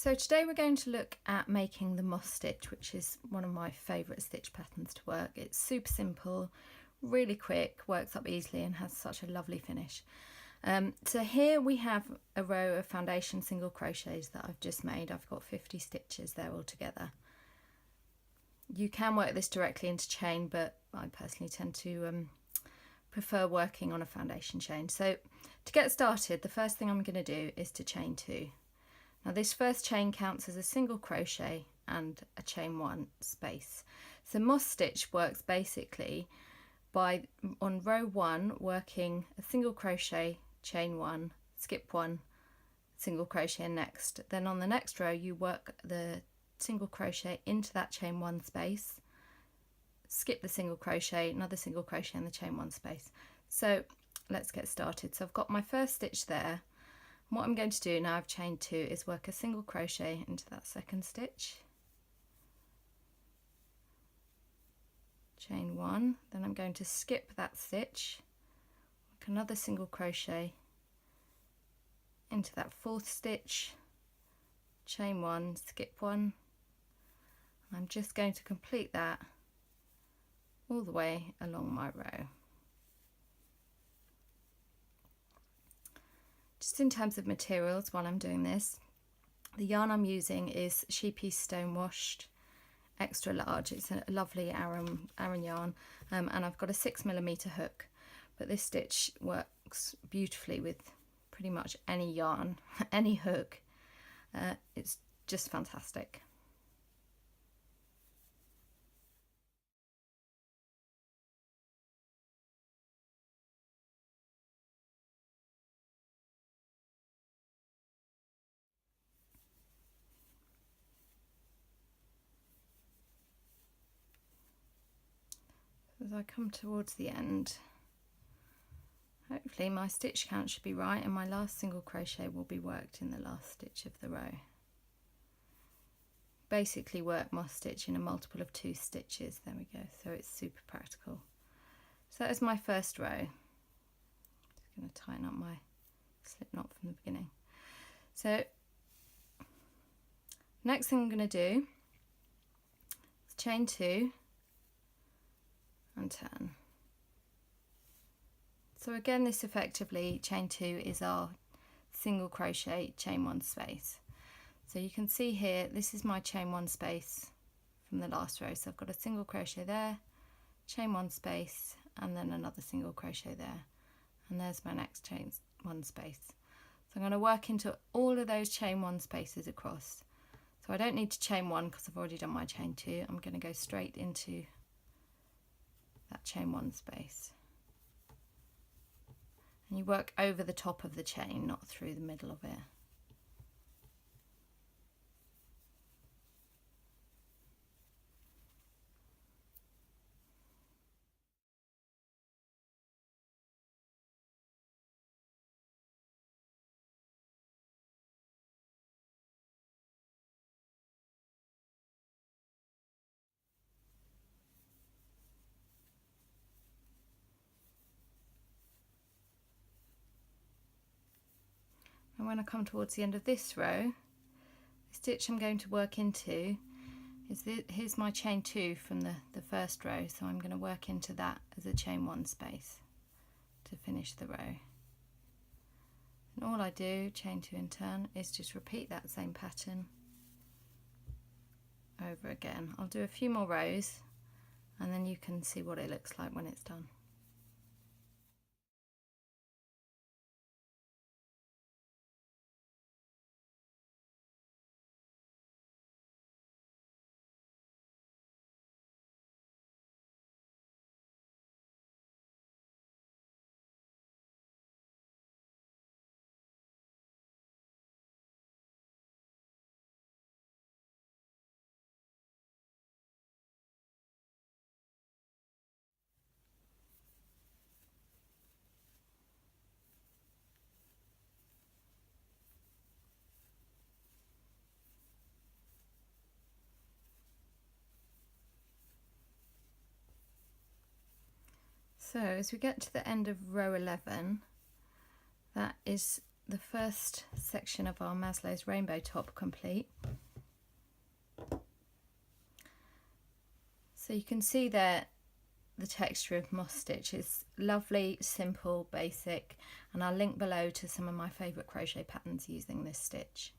So today we're going to look at making the moss stitch, which is one of my favourite stitch patterns to work. It's super simple, really quick, works up easily and has such a lovely finish. So here we have a row of foundation single crochets that I've just made. I've got 50 stitches there all together. You can work this directly into chain, but I personally tend to prefer working on a foundation chain. So to get started, the first thing I'm going to do is to chain 2. Now this first chain counts as a single crochet and a chain 1 space. So moss stitch works basically by, on row 1, working a single crochet, chain 1, skip 1, single crochet next. Then on the next row you work the single crochet into that chain 1 space, skip the single crochet, another single crochet in the chain 1 space. So let's get started. So I've got my first stitch there. What I'm going to do now I've chained 2 is work a single crochet into that second stitch, chain 1, then I'm going to skip that stitch, work another single crochet into that 4th stitch, chain 1, skip 1. I'm just going to complete that all the way along my row. Just in terms of materials while I'm doing this, the yarn I'm using is Sheepy's Stone Washed extra large. It's a lovely Aran yarn, and I've got a 6mm hook, but this stitch works beautifully with pretty much any yarn, any hook. It's just fantastic. As I come towards the end, hopefully my stitch count should be right and my last single crochet will be worked in the last stitch of the row. Basically work moss stitch in a multiple of 2 stitches, there we go, so it's super practical. So that is my first row. Just going to tighten up my slip knot from the beginning. So next thing I'm going to do is chain 2 and turn. So again, this effectively, chain 2 is our single crochet, chain 1 space. So you can see here, this is my chain 1 space from the last row. So I've got a single crochet there, chain 1 space, and then another single crochet there. And there's my next chain 1 space. So I'm going to work into all of those chain 1 spaces across. So I don't need to chain 1 because I've already done my chain 2. I'm going to go straight into that chain 1 space, and you work over the top of the chain, not through the middle of it. And when I come towards the end of this row, the stitch I'm going to work into is here's my chain 2 from the first row, so I'm going to work into that as a chain 1 space to finish the row. And all I do, chain 2 and turn, is just repeat that same pattern over again. I'll do a few more rows and then you can see what it looks like when it's done. So as we get to the end of row 11, that is the first section of our Maslow's rainbow top complete. So you can see there the texture of moss stitch is lovely, simple, basic, and I'll link below to some of my favourite crochet patterns using this stitch.